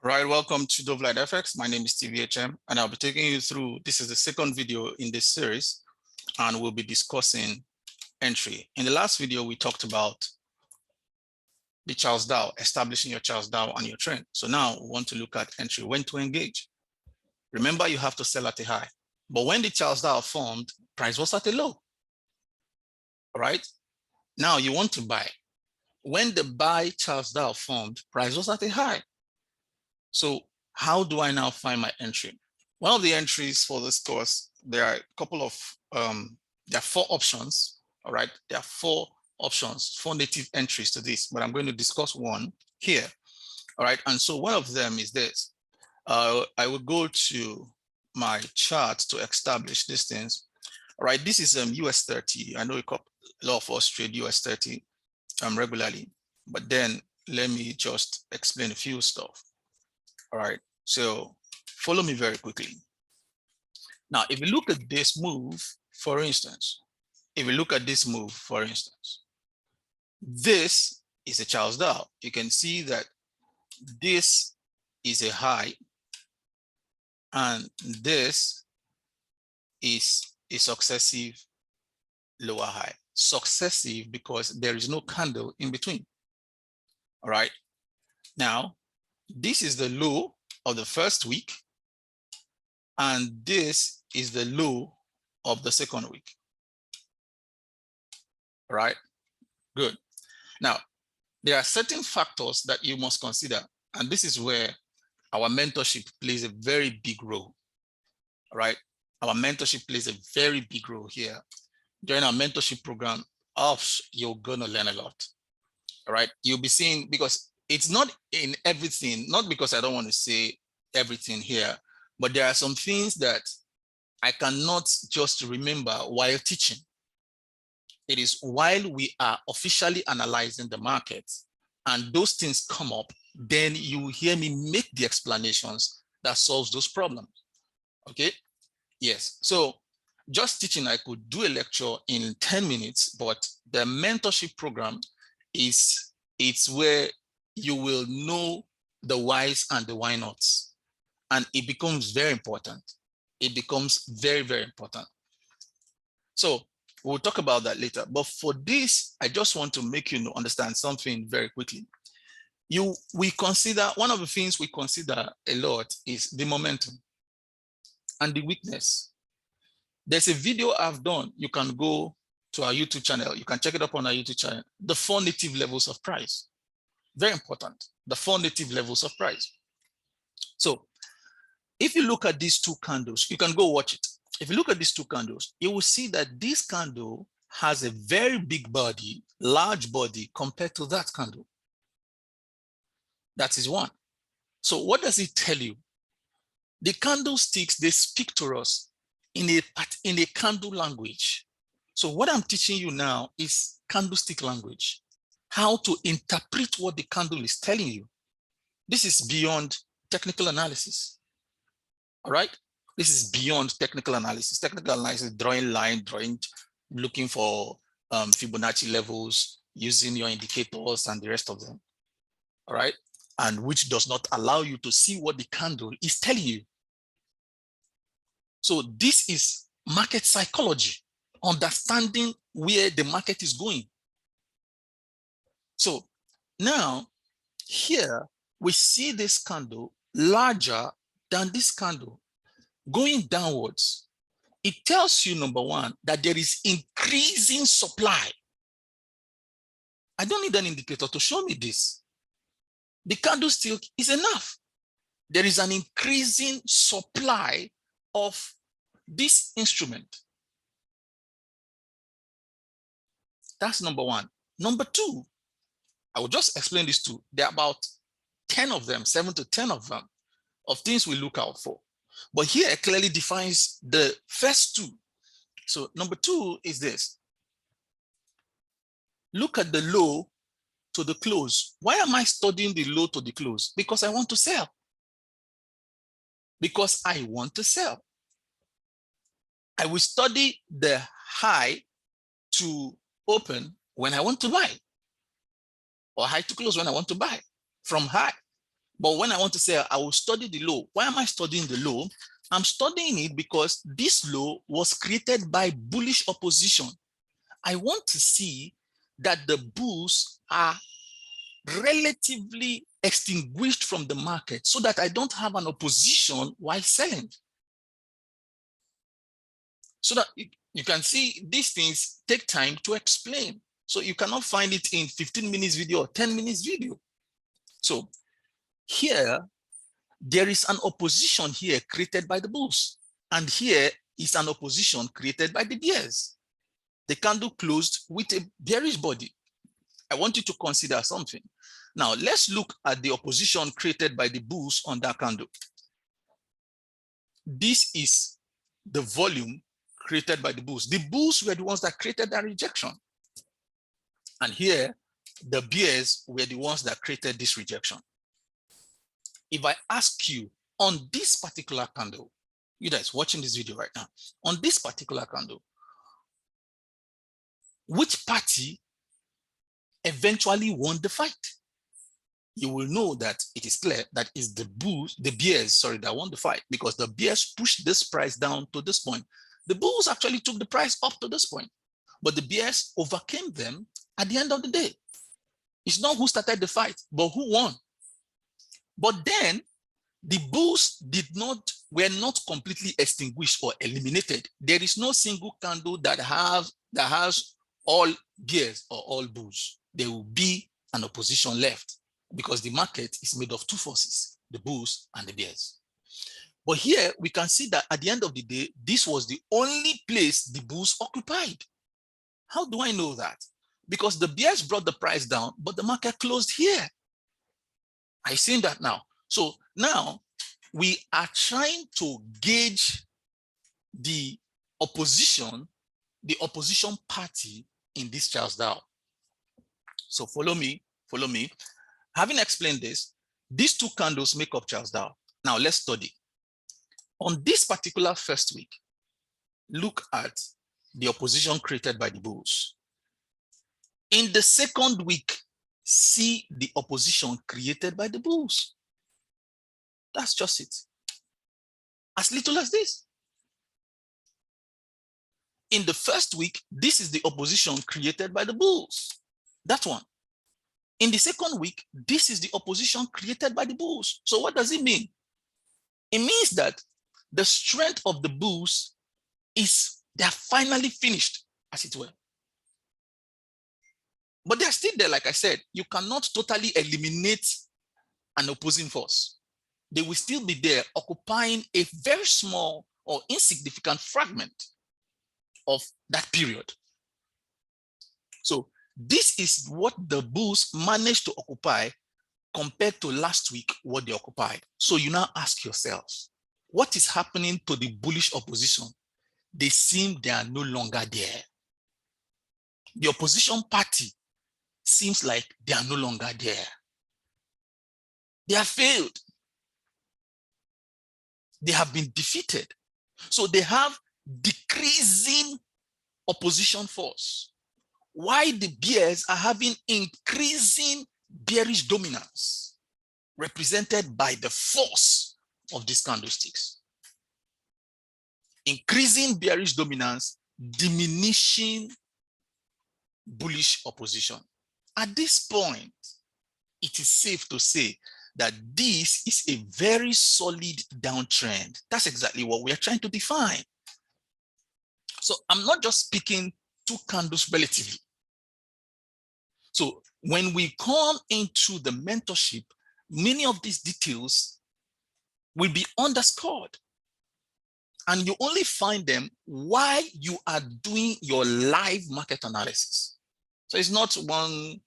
Right, welcome to Dovelight FX. My name is TVHM, and I'll be taking you through, this is the second video in this series, and we'll be discussing entry. In the last video, we talked about the Charles Dow, establishing your Charles Dow and your trend. So now we want to look at entry, when to engage. Remember, you have to sell at a high, but when the Charles Dow formed, price was at a low, all right? Now you want to buy. When the buy Charles Dow formed, price was at a high. So how do I now find my entry? One of the entries for this course, there are a couple of, there are 4 options, all right? There are 4 options, 4 native entries to this, but I'm going to discuss one here, all right? And so one of them is this. I will go to my chart to establish these things, all right? This is US 30. I know a lot of us trade US 30 regularly, but then let me just explain a few stuff. All right, so follow me very quickly. Now, if you look at this move, for instance, this is a Charles Dow. You can see that this is a high, and this is a successive lower high. Successive because there is no candle in between. All right, now, this is the low of the first week, and this is the low of the second week. All right, good. Now, there are certain factors that you must consider, and this is where our mentorship plays a very big role. All right, our mentorship plays a very big role here. During our mentorship program, you're gonna learn a lot. All right, you'll be seeing, because it's not in everything, not because I don't want to say everything here, but there are some things that I cannot just remember while teaching. It is while we are officially analyzing the market and those things come up, then you hear me make the explanations that solves those problems. Okay, yes. So just teaching, I could do a lecture in 10 minutes, but the mentorship program it's where you will know the whys and the why nots. And it becomes very important. It becomes very, very important. So we'll talk about that later. But for this, I just want to make you understand something very quickly. We consider, one of the things we consider a lot is the momentum and the weakness. There's a video I've done. You can go to our YouTube channel. You can check it up on our YouTube channel. The 4 native levels of price. Very important. The 4 native levels of price. So if you look at these 2 candles, you can go watch it. If you look at these 2 candles, you will see that this candle has a very big body, large body compared to that candle. That is one. So what does it tell you? The candlesticks, they speak to us in a candle language. So what I'm teaching you now is candlestick language, how to interpret what the candle is telling you. This is beyond technical analysis. All right, this is beyond technical analysis. Technical analysis, drawing line, looking for Fibonacci levels, using your indicators and the rest of them. All right, and which does not allow you to see what the candle is telling you. So this is market psychology, understanding where the market is going. So now here we see this candle larger than this candle going downwards. It tells you, number one, that there is increasing supply. I don't need an indicator to show me this. The candlestick is enough. There is an increasing supply of this instrument. That's number one. Number two, I will just explain these 2. There are about 10 of them, 7 to 10 of them, of things we look out for. But here it clearly defines the first 2. So number 2 is this. Look at the low to the close. Why am I studying the low to the close? Because I want to sell. Because I want to sell. I will study the high to open when I want to buy, or high to close when I want to buy from high. But when I want to say I will study the low, why am I studying the low? I'm studying it because this low was created by bullish opposition. I want to see that the bulls are relatively extinguished from the market so that I don't have an opposition while selling. So that you can see these things take time to explain. So you cannot find it in 15 minutes video or 10 minutes video. So here, there is an opposition here created by the bulls. And here is an opposition created by the bears. The candle closed with a bearish body. I want you to consider something. Now, let's look at the opposition created by the bulls on that candle. This is the volume created by the bulls. The bulls were the ones that created that rejection. And here, the bears were the ones that created this rejection. If I ask you on this particular candle, you guys watching this video right now, on this particular candle, which party eventually won the fight? You will know that it is clear that it's the bears, that won the fight, because the bears pushed this price down to this point. The bulls actually took the price up to this point, but the bears overcame them at the end of the day. It's not who started the fight, but who won. But then the bulls were not completely extinguished or eliminated. There is no single candle that has all bears or all bulls. There will be an opposition left because the market is made of two forces, the bulls and the bears. But here we can see that at the end of the day, this was the only place the bulls occupied. How do I know that? Because the bears brought the price down, but the market closed here. I've seen that now. So now we are trying to gauge the opposition party in this Charles Dow. So follow me. Having explained this, these two candles make up Charles Dow. Now let's study. On this particular first week, look at the opposition created by the bulls. In the second week, see the opposition created by the bulls. That's just it. As little as this. In the first week, this is the opposition created by the bulls. That one. In the second week, this is the opposition created by the bulls. So what does it mean? It means that the strength of the bulls is they're finally finished, as it were. But they're still there, like I said. You cannot totally eliminate an opposing force. They will still be there, occupying a very small or insignificant fragment of that period. So this is what the bulls managed to occupy compared to last week, what they occupied. So you now ask yourselves, what is happening to the bullish opposition? They seem they are no longer there. The opposition party seems like they are no longer there. They have failed. They have been defeated. So they have decreasing opposition force. Why the bears are having increasing bearish dominance, represented by the force of these candlesticks. Increasing bearish dominance, diminishing bullish opposition. At this point, it is safe to say that this is a very solid downtrend. That's exactly what we are trying to define. So I'm not just picking two candles relatively. So when we come into the mentorship, many of these details will be underscored. And you only find them while you are doing your live market analysis. So it's not one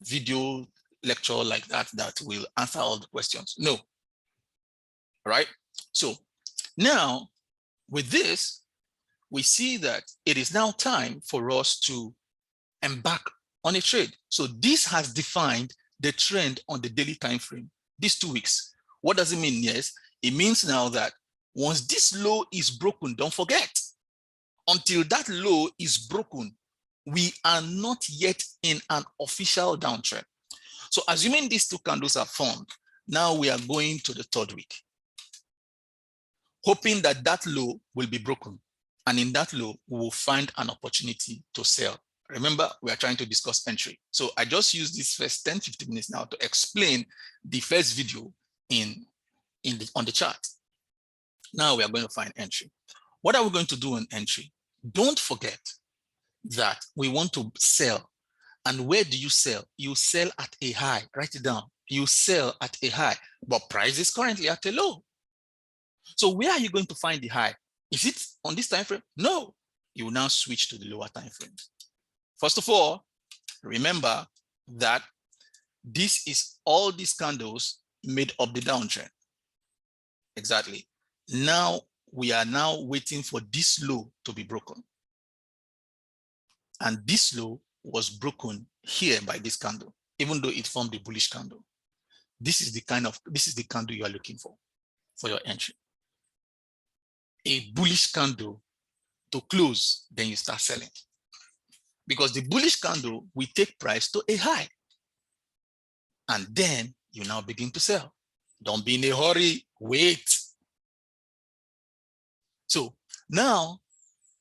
video lecture like that that will answer all the questions. No. All right. So now with this, we see that it is now time for us to embark on a trade. So this has defined the trend on the daily time frame, these 2 weeks. What does it mean? Yes, it means now that once this low is broken, don't forget, until that low is broken, we are not yet in an official downtrend. So assuming these two candles are formed, Now we are going to the third week, hoping that that low will be broken. And in that low, we will find an opportunity to sell. Remember, we are trying to discuss entry. So I just use this first 10, 15 minutes now to explain the first video on the chart. Now we are going to find entry. What are we going to do in entry? Don't forget that we want to sell. And where do you sell? You sell at a high. Write it down. You sell at a high, but price is currently at a low. So where are you going to find the high? Is it on this time frame? No. You will now switch to the lower time frame. First of all, remember that this is all these candles made up the downtrend. Exactly. Now we are now waiting for this low to be broken. And this low was broken here by this candle, even though it formed a bullish candle. This is the candle you are looking for your entry. A bullish candle to close, then you start selling. Because the bullish candle will take price to a high. And then you now begin to sell. Don't be in a hurry, wait. So now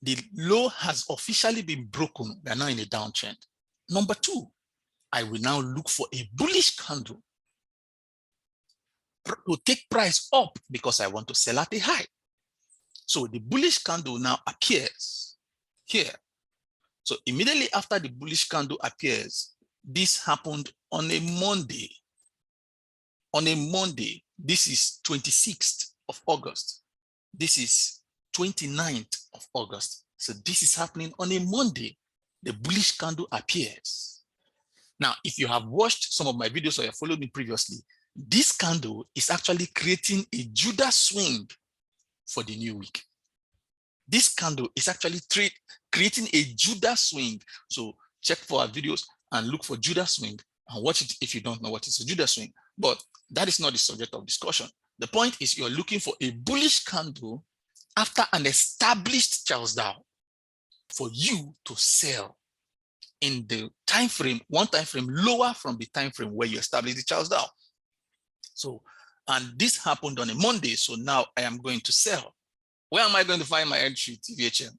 the low has officially been broken. We are now in a downtrend. Number two, I will now look for a bullish candle to take price up because I want to sell at a high. So the bullish candle now appears here. So immediately after the bullish candle appears, this happened on a Monday. On a Monday, this is 26th of August. This is 29th of August. So this is happening on a Monday. The bullish candle appears. Now, if you have watched some of my videos or you followed me previously, this candle is actually creating a Judas swing for the new week. This candle is actually creating a Judas swing. So check for our videos and look for Judas swing and watch it if you don't know what is a Judas swing. But that is not the subject of discussion. The point is you're looking for a bullish candle after an established Charles Dow for you to sell in the time frame, one time frame lower from the time frame where you established the Charles Dow. So, and this happened on a Monday. So now I am going to sell. Where am I going to find my entry, TVHM?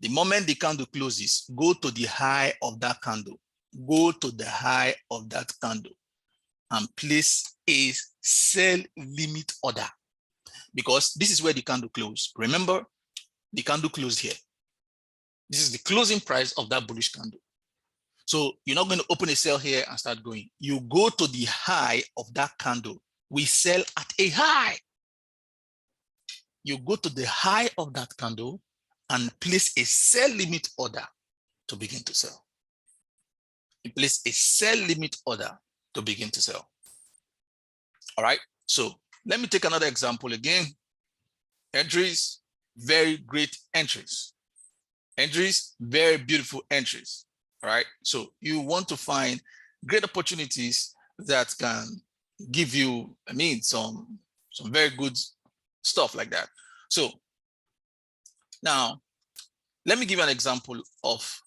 The moment the candle closes, go to the high of that candle. Go to the high of that candle and place a sell limit order, because this is where the candle closed. Remember, the candle closed here. This is the closing price of that bullish candle. So you're not going to open a sell here and start going. You go to the high of that candle. We sell at a high. You go to the high of that candle and place a sell limit order to begin to sell. You place a sell limit order to begin to sell. All right. So let me take another example again. Entries, very great entries. Entries, very beautiful entries. All right. So you want to find great opportunities that can give you, some very good stuff like that. So now let me give you an example of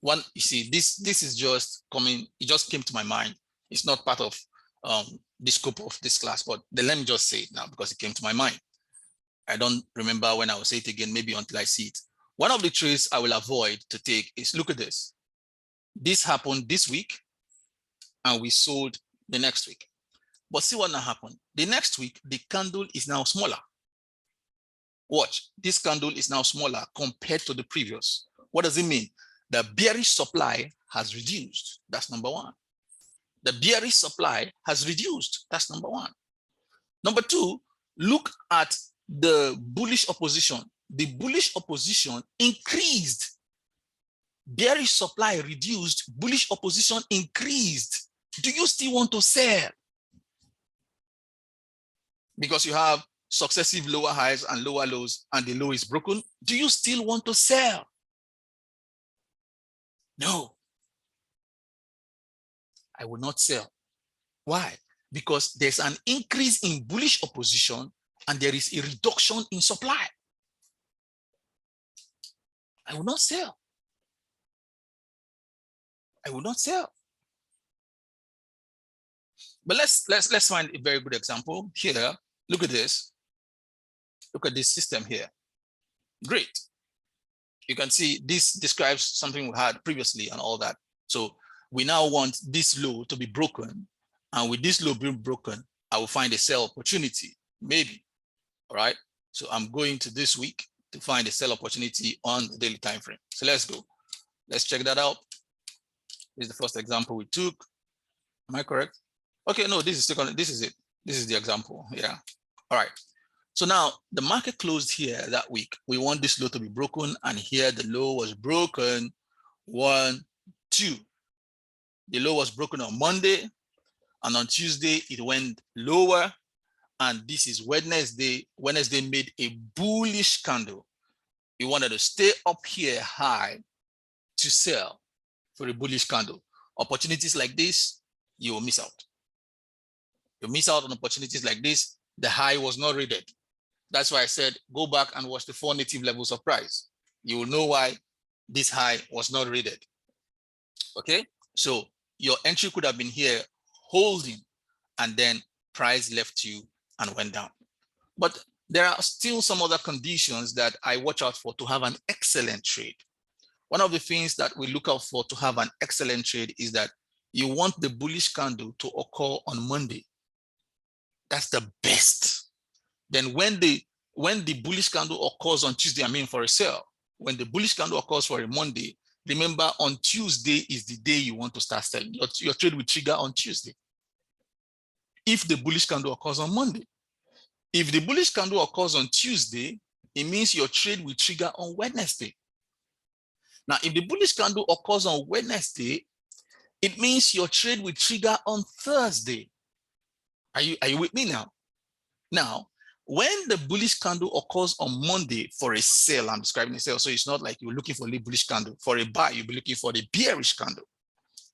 one. You see, this is just coming, it just came to my mind. It's not part of the scope of this class, but then let me just say it now because it came to my mind. I don't remember when I will say it again, maybe until I see it. One of the trades I will avoid to take is, look at this. This happened this week and we sold the next week. But see what now happened. The next week, the candle is now smaller. Watch, this candle is now smaller compared to the previous. What does it mean? The bearish supply has reduced. That's number one. The bearish supply has reduced. That's number one. Number two, look at the bullish opposition. The bullish opposition increased. Bearish supply reduced, bullish opposition increased. Do you still want to sell? Because you have successive lower highs and lower lows and the low is broken. Do you still want to sell? No. I will not sell. Why? Because there's an increase in bullish opposition and there is a reduction in supply. I will not sell. I will not sell. But let's find a very good example here. Look at this. Look at this system here. Great. You can see this describes something we had previously and all that. So we now want this low to be broken. And with this low being broken, I will find a sell opportunity, maybe. All right. So I'm going to this week to find a sell opportunity on the daily time frame. So let's go. Let's check that out. This is the first example we took. Am I correct? Okay, no, this is second. This is it. This is the example. Yeah. All right. So now the market closed here that week. We want this low to be broken, and here the low was broken. 1, 2. The low was broken on Monday, and on Tuesday it went lower. And this is Wednesday. Wednesday made a bullish candle. You wanted to stay up here high to sell for a bullish candle. Opportunities like this, you will miss out. You miss out on opportunities like this. The high was not rated. That's why I said, go back and watch the 4 native levels of price. You will know why this high was not rated. Okay, so your entry could have been here holding, and then price left you and went down. But there are still some other conditions that I watch out for to have an excellent trade. One of the things that we look out for to have an excellent trade is that you want the bullish candle to occur on Monday. That's the best. Then when the bullish candle occurs on Tuesday, I mean for a sell, when the bullish candle occurs for a Monday, remember on Tuesday is the day you want to start selling. Your trade will trigger on Tuesday. If the bullish candle occurs on Monday. If the bullish candle occurs on Tuesday, it means your trade will trigger on Wednesday. Now, if the bullish candle occurs on Wednesday, it means your trade will trigger on Thursday. Are you with me now? Now, when the bullish candle occurs on Monday for a sell, I'm describing a sell, so it's not like you're looking for a bullish candle. For a buy, you'll be looking for the bearish candle.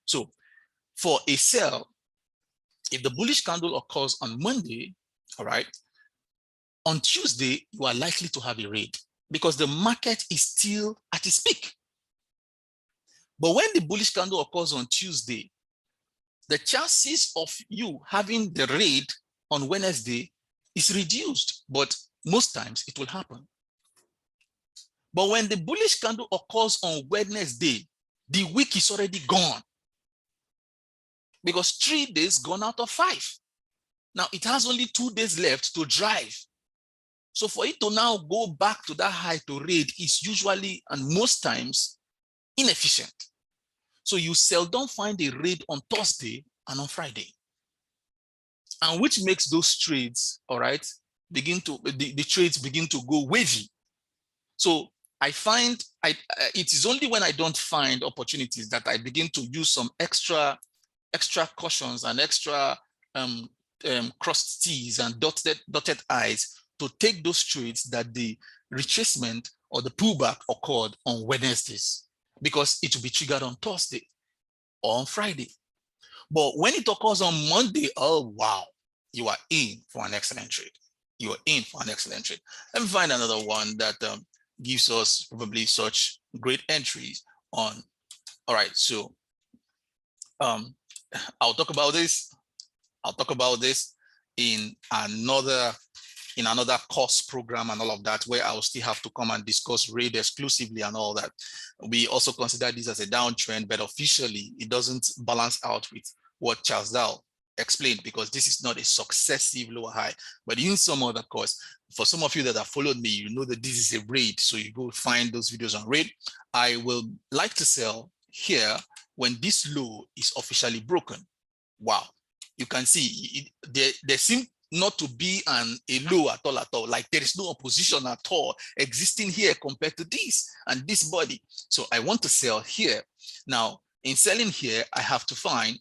So for a sell, if the bullish candle occurs on Monday, all right, on Tuesday, you are likely to have a raid because the market is still at its peak. But when the bullish candle occurs on Tuesday, the chances of you having the raid on Wednesday is reduced, but most times it will happen. But when the bullish candle occurs on Wednesday, the week is already gone because 3 days gone out of 5. Now it has only 2 days left to drive. So for it to now go back to that high to raid is usually and most times inefficient. So you seldom find a raid on Thursday and on Friday. And which makes those trades, all right, the trades begin to go wavy. So I find it is only when I don't find opportunities that I begin to use some extra cautions and extra crossed T's and dotted I's to take those trades that the retracement or the pullback occurred on Wednesdays, because it will be triggered on Thursday or on Friday. But when it occurs on Monday, oh wow, you are in for an excellent trade. You are in for an excellent trade. Let me find another one that gives us probably such great entries on. All right, so I'll talk about this. I'll talk about this in another course program and all of that, where I will still have to come and discuss RAID exclusively and all that. We also consider this as a downtrend, but officially it doesn't balance out with what Charles Dow explained, because this is not a successive lower high. But in some other course, for some of you that have followed me, you know that this is a RAID, so you go find those videos on RAID. I will like to sell here when this low is officially broken. Wow, you can see there seems not to be a low at all. Like there is no opposition at all existing here compared to this and this body. So I want to sell here. Now, in selling here, I have to find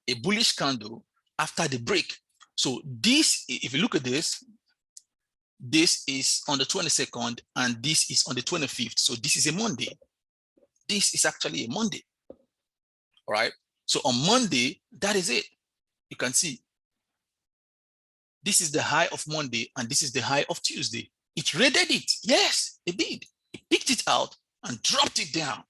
a bullish candle after the break. So this, if you look at this is on the 22nd and this is on the 25th. So this is a Monday. This is actually a Monday. All right. So on Monday, that is it. You can see this is the high of Monday and this is the high of Tuesday. It raided it. Yes, it did. It picked it out and dropped it down.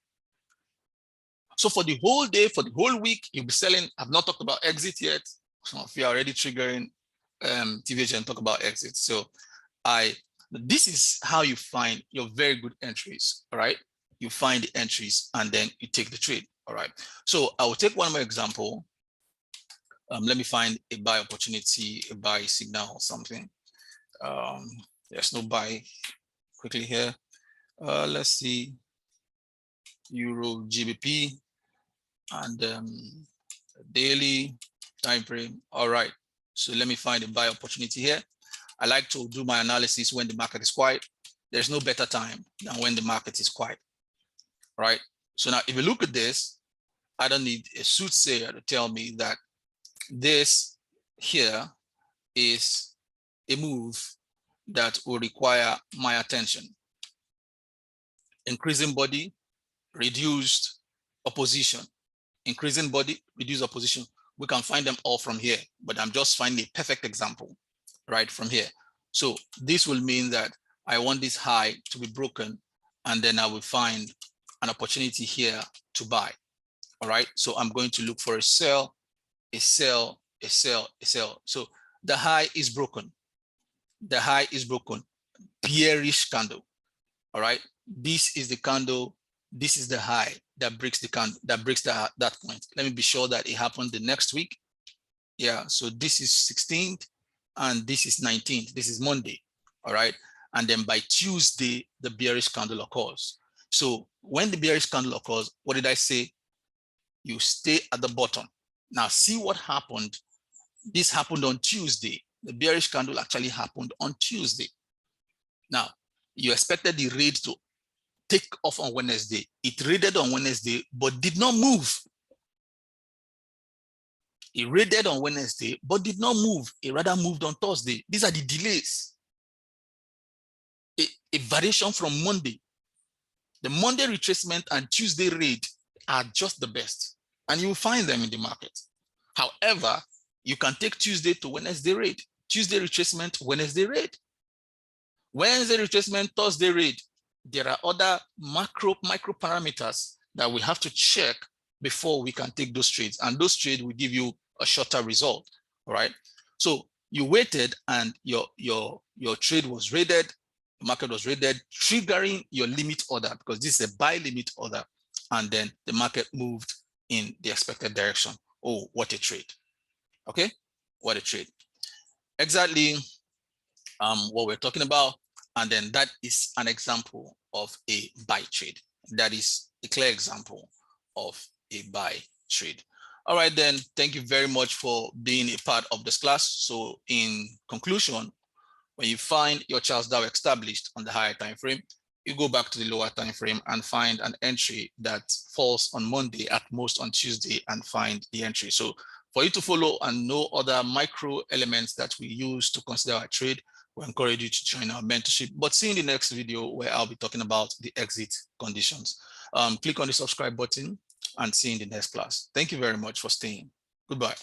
So for the whole day, for the whole week, you'll be selling. I've not talked about exit yet. Some of you are already triggering TVH and talk about exit. So this is how you find your very good entries. All right. You find the entries and then you take the trade. All right. So I will take one more example. Let me find a buy opportunity, a buy signal or something. There's no buy quickly here. Let's see, Euro GBP and daily time frame. All right. So let me find a buy opportunity here. I like to do my analysis when the market is quiet. There's no better time than when the market is quiet. Right. So now if you look at this, I don't need a soothsayer to tell me that this here is a move that will require my attention. Increasing body, reduced opposition. Increasing body, reduced opposition. We can find them all from here, but I'm just finding a perfect example right from here. So this will mean that I want this high to be broken, and then I will find an opportunity here to buy. All right. So I'm going to look for a sell, a sell, a sell, a sell. So the high is broken. The high is broken. Bearish candle. All right. This is the candle. This is the high that breaks the candle, that breaks that point. Let me be sure that it happened the next week. Yeah. So this is 16th and this is 19th. This is Monday. All right. And then by Tuesday, the bearish candle occurs. So when the bearish candle occurs, what did I say? You stay at the bottom. Now see what happened. This happened on Tuesday. The bearish candle actually happened on Tuesday. Now, you expected the raid to take off on Wednesday. It raided on Wednesday, but did not move. It raided on Wednesday, but did not move. It rather moved on Thursday. These are the delays. A variation from Monday. The Monday retracement and Tuesday raid are just the best, and you will find them in the market. However, you can take Tuesday to Wednesday raid, Tuesday retracement, Wednesday raid, Wednesday retracement, Thursday raid. There are other micro parameters that we have to check before we can take those trades, and those trades will give you a shorter result. All right. So you waited and your trade was raided, the market was raided, triggering your limit order because this is a buy limit order, and then the market moved in the expected direction. Oh, what a trade. Okay, what a trade. Exactly what we're talking about. And then that is an example of a buy trade. That is a clear example of a buy trade. All right, then, thank you very much for being a part of this class. So in conclusion, when you find your Charles Dow established on the higher time frame, you go back to the lower time frame and find an entry that falls on Monday, at most on Tuesday, and find the entry. So for you to follow and know other micro elements that we use to consider our trade, we encourage you to join our mentorship. But see you in the next video where I'll be talking about the exit conditions. Click on the subscribe button and see you in the next class. Thank you very much for staying. Goodbye.